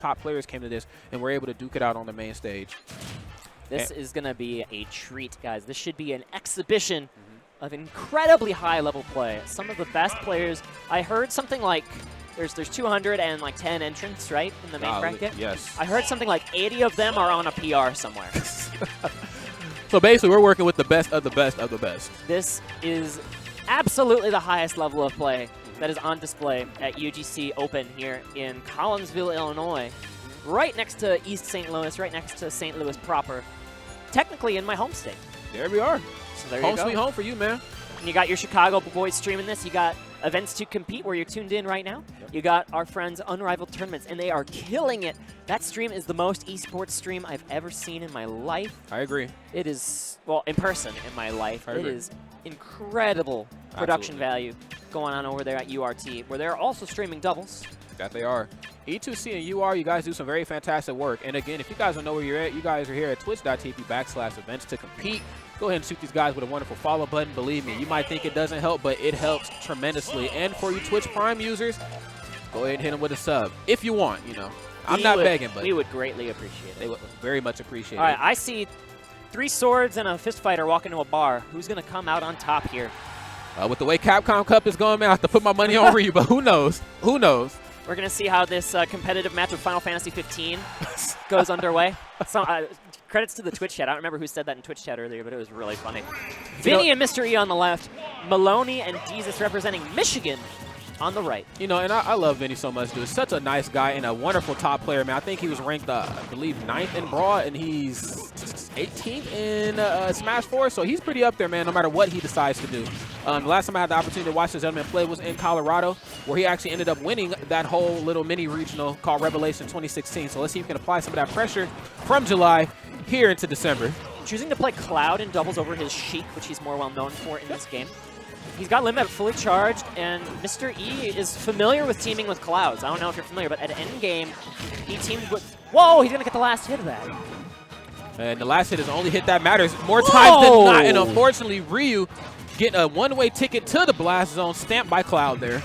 top players came to this and were able to duke it out on the main stage. This is going to be a treat, guys. This should be an exhibition of incredibly high-level play. Some of the best players. I heard something like there's 210 entrants, right, in the main bracket? Yes. I heard something like 80 of them are on a PR somewhere. So basically, we're working with the best of the best of the best. This is absolutely the highest level of play that is on display at UGC Open here in Collinsville, Illinois, right next to East St. Louis, right next to St. Louis proper, technically in my home state. There we are. So there Home you go. sweet home for you, man. And you got your Chicago boys streaming this. You got events to compete where you're tuned in right now. Yep. You got our friends Unrivaled Tournaments, and they are killing it. That stream is the most esports stream I've ever seen in my life. I agree. It is, well, in person in my life. I It agree. is incredible production value going on over there at URT, where they're also streaming doubles. That they are. E2C and UR, you guys do some very fantastic work. And again, if you guys don't know where you're at, you guys are here at twitch.tv/events to compete. Go ahead and shoot these guys with a wonderful follow button. Believe me, you might think it doesn't help, but it helps tremendously. And for you Twitch Prime users, go ahead and hit them with a sub if you want, you know. I'm not begging, but we would greatly appreciate it. they would very much appreciate All right, it. I see 3 swords and a fist fighter walk into a bar. Who's going to come out on top here? With the way Capcom Cup is going, man, I have to put my money on Ryu, but who knows? Who knows? We're going to see how this competitive match with Final Fantasy 15 goes underway. So, credits to the Twitch chat. I don't remember who said that in Twitch chat earlier, but it was really funny. Vinnie and Mr. E on the left, Mioni and Deezus representing Michigan on the right. You know, and I love Vinnie so much, dude. Such a nice guy and a wonderful top player, man. I think he was ranked, I believe, 9th in Brawl, and he's 18th in Smash 4, so he's pretty up there, man, no matter what he decides to do. The last time I had the opportunity to watch this gentleman play was in Colorado, where he actually ended up winning that whole little mini-regional called Revelation 2016. So let's see if he can apply some of that pressure from July here into December. Choosing to play Cloud in doubles over his Sheik, which he's more well known for in this game. He's got Limit fully charged, and Mr. E is familiar with teaming with Clouds. I don't know if you're familiar, but at endgame, he teamed with... Whoa, he's going to get the last hit of that. And the last hit is the only hit that matters more times than not. And unfortunately, Ryu getting a one-way ticket to the blast zone, stamped by Cloud there.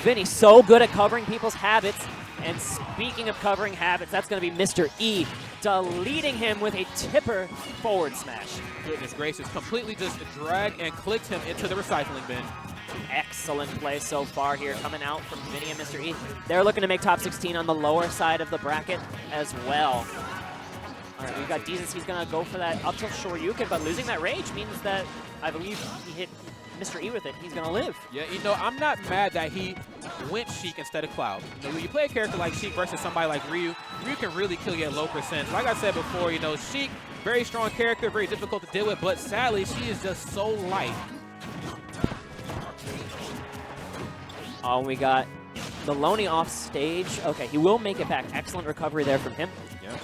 Vinny so good at covering people's habits. And speaking of covering habits, that's going to be Mr. E deleting him with a tipper forward smash. Goodness gracious, completely just dragged and clicked him into the recycling bin. Excellent play so far here coming out from Vinny and Mr. E. They're looking to make top 16 on the lower side of the bracket as well. All right, we've got Deezus. He's going to go for that up tilt Shoryuken, but losing that rage means that I believe he hit Mr. E with it. He's going to live. Yeah, you know, I'm not mad that he went Sheik instead of Cloud. You know, when you play a character like Sheik versus somebody like Ryu, Ryu can really kill you at low percent. Like I said before, you know, Sheik, very strong character, very difficult to deal with, but sadly, she is just so light. Oh, we got Maloney off stage. Okay, he will make it back. Excellent recovery there from him. Yeah.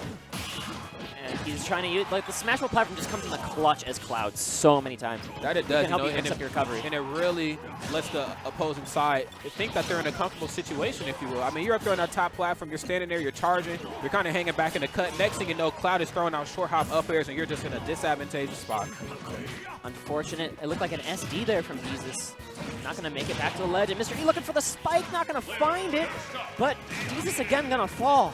And he's trying to use, like, the Smashville platform just comes in the clutch as Cloud so many times. That it does, can help you you know, mix up your recovery. And it really lets the opposing side think that they're in a comfortable situation, if you will. I mean, you're up there on that top platform, you're standing there, you're charging, you're kind of hanging back in the cut. Next thing you know, Cloud is throwing out short hop up airs, and you're just in a disadvantageous spot. Unfortunate. It looked like an SD there from Deezus. Not going to make it back to the ledge. And Mr. E looking for the spike, not going to find it. But Deezus again going to fall.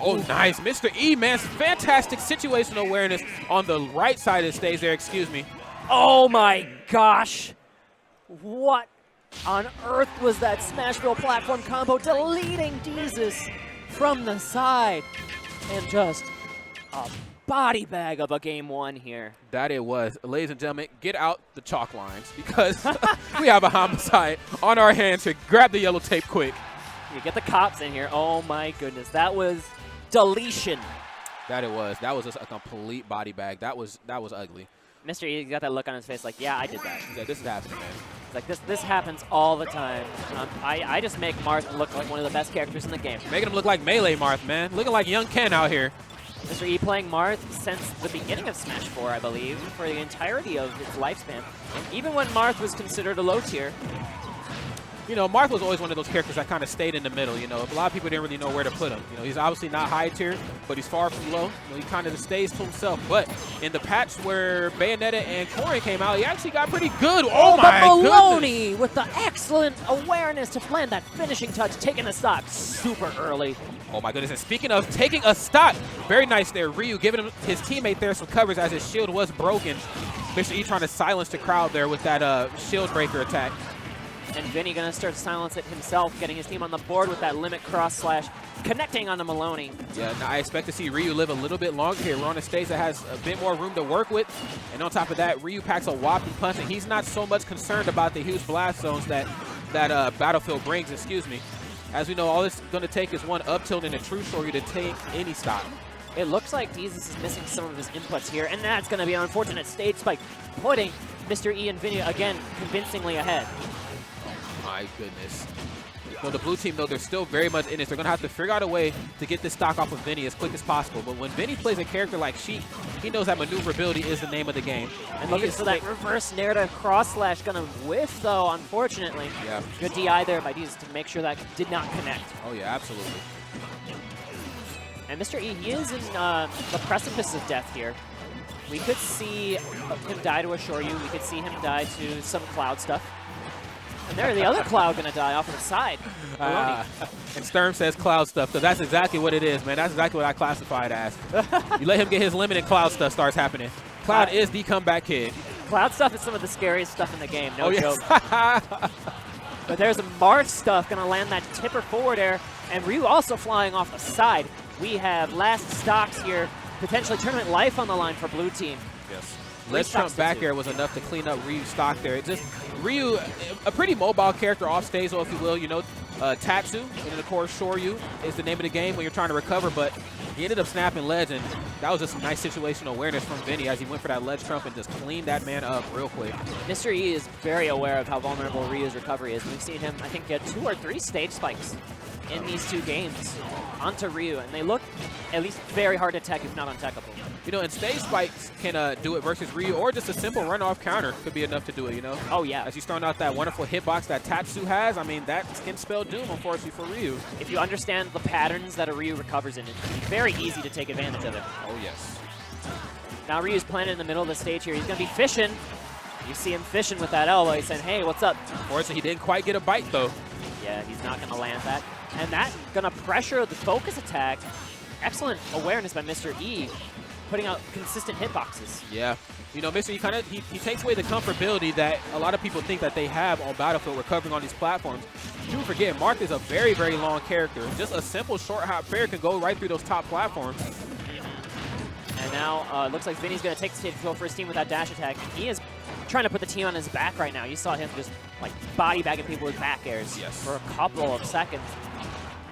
Oh, nice. Mr. E, man, fantastic situational awareness on the right side of the stage there, excuse me. Oh my gosh. What on earth was that Smashville platform combo deleting Deezus from the side? And just a body bag of a game one here. That it was. Ladies and gentlemen, get out the chalk lines because we have a homicide on our hands here. Grab the yellow tape quick. You get the cops in here. Oh my goodness. That was deletion. That it was. That was just a complete body bag. That was ugly. Mr. E got that look on his face like, yeah, I did that. Yeah, this is happening, man. Like, this happens all the time. I just make Marth look like one of the best characters in the game. Making him look like Melee Marth, man. Looking like young Ken out here. Mr. E playing Marth since the beginning of Smash 4, I believe, for the entirety of its lifespan. And even when Marth was considered a low tier, you know, Marth was always one of those characters that kind of stayed in the middle. You know, a lot of people didn't really know where to put him. You know, he's obviously not high tier, but he's far from low. You know, he kind of stays to himself. But in the patch where Bayonetta and Corrin came out, he actually got pretty good. Oh my Mioni goodness. with the excellent awareness to land that finishing touch, taking a stock super early. Oh my goodness, and speaking of taking a stock, very nice there. Ryu giving his teammate there some coverage as his shield was broken. Mr. E trying to silence the crowd there with that shield breaker attack. And Vinnie gonna start to silence it himself, getting his team on the board with that limit cross slash, connecting onto Mioni. Yeah, now I expect to see Ryu live a little bit longer here. We're on a stage that has a bit more room to work with. And on top of that, Ryu packs a whopping punch, and he's not so much concerned about the huge blast zones that Battlefield brings, excuse me. As we know, all it's going to take is one up tilt and a true shoryu to take any stock. It looks like Deezus is missing some of his inputs here, and that's going to be an unfortunate stage spike, putting Mr. E and Vinnie again convincingly ahead. My goodness. So the blue team, though, they're still very much in this. They're going to have to figure out a way to get this stock off of Vinnie as quick as possible. But when Vinnie plays a character like Sheik, he knows that maneuverability is the name of the game. And looking for that reverse narrative cross slash, going to whiff, though, unfortunately. Yeah. Good DI there by Deezus to make sure that did not connect. Oh, yeah, absolutely. And Mr. E, he is in the precipice of death here. We could see him die to a shoryu. We could see him die to some cloud stuff. And there, the other cloud gonna die off to the side. And Sturm says cloud stuff, so that's exactly what it is, man. That's exactly what I classify it as. You let him get his limit and cloud stuff starts happening. Cloud is the comeback kid. Cloud stuff is some of the scariest stuff in the game, no yes. joke. But there's a Marth stuff gonna land that tipper forward air, and Ryu also flying off the side. We have last stocks here, potentially tournament life on the line for blue team. Yes. Ledge trump back air was enough to clean up Ryu's stock there. It just Ryu, a pretty mobile character off stage, or if you will, you know, Tatsu, and of course Shoryu is the name of the game when you're trying to recover, but he ended up snapping ledge, and that was just some nice situational awareness from Vinnie as he went for that ledge trump and just cleaned that man up real quick. Mr. E is very aware of how vulnerable Ryu's recovery is. We've seen him, I think, get 2 or 3 stage spikes in these 2 games onto Ryu, and they look at least very hard to tech, if not untechable. You know, and stage spikes can do it versus Ryu, or just a simple runoff counter could be enough to do it, you know? Oh, yeah. As he's throwing out that wonderful hitbox that Tatsu has, I mean, that can spell doom, unfortunately, for Ryu. If you understand the patterns that a Ryu recovers in, it's very easy to take advantage of it. Oh, yes. Now Ryu's planted in the middle of the stage here. He's going to be fishing. You see him fishing with that elbow. He's saying, hey, what's up? Unfortunately, he didn't quite get a bite, though. Yeah, he's not going to land that. And that's going to pressure the focus attack. Excellent awareness by Mr. E, putting out consistent hitboxes. Yeah. You know, Mr. E he takes away the comfortability that a lot of people think that they have on Battlefield recovering on these platforms. Do forget, Marth is a very, very long character. Just a simple short hop fair can go right through those top platforms. And now it looks like Vinnie's going to take the stage control for his team with that dash attack. He is trying to put the team on his back right now. You saw him just like body bagging people with back airs for a couple of seconds.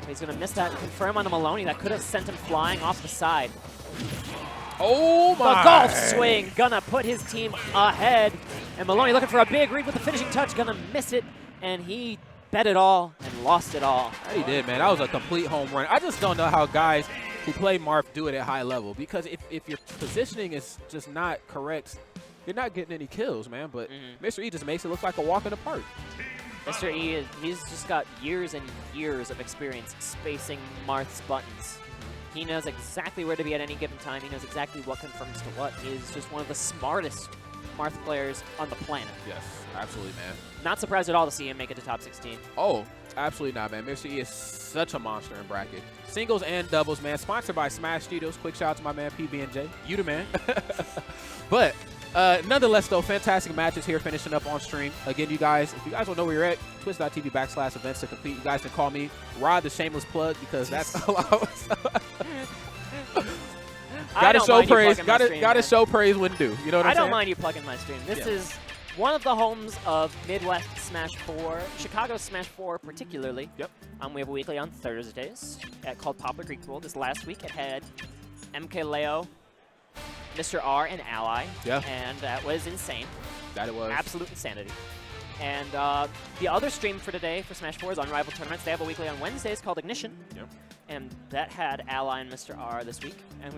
He's going to miss that and confirm onto Mioni. That could have sent him flying off the side. Oh my! The golf swing gonna put his team ahead. And Mioni looking for a big read with the finishing touch, gonna miss it. And he bet it all and lost it all. He did, man. That was a complete home run. I just don't know how guys who play Marth do it at high level, because if your positioning is just not correct, you're not getting any kills, man. But Mr. E just makes it look like a walk in the park. Mr. E, he's just got years and years of experience spacing Marth's buttons. He knows exactly where to be at any given time. He knows exactly what confirms to what. He is just one of the smartest Marth players on the planet. Yes, absolutely, man. Not surprised at all to see him make it to top 16. Oh, absolutely not, man. Mr. E is such a monster in bracket. Singles and doubles, man. Sponsored by Smash Studios. Quick shout out to my man PB&J. You the man. But nonetheless, though, fantastic matches here finishing up on stream. Again, you guys, if you guys don't know where you're at, twitch.tv/events to compete. You guys can call me Rod the Shameless Plug, because that's allowed. Gotta show praise. Gotta show praise when due. You know what I'm saying? I don't mind you plugging my stream. This is one of the homes of Midwest Smash 4, Chicago Smash 4 particularly. Yep. We have a weekly on Thursdays called Poplar Creek Pool. This last week it had MK Leo, Mr. R, and Ally. Yeah. And that was insane. That it was. Absolute insanity. And the other stream for today for Smash 4 is Unrivaled Tournaments. They have a weekly on Wednesdays called Ignition. Yep. And that had Ally and Mr. R this week. And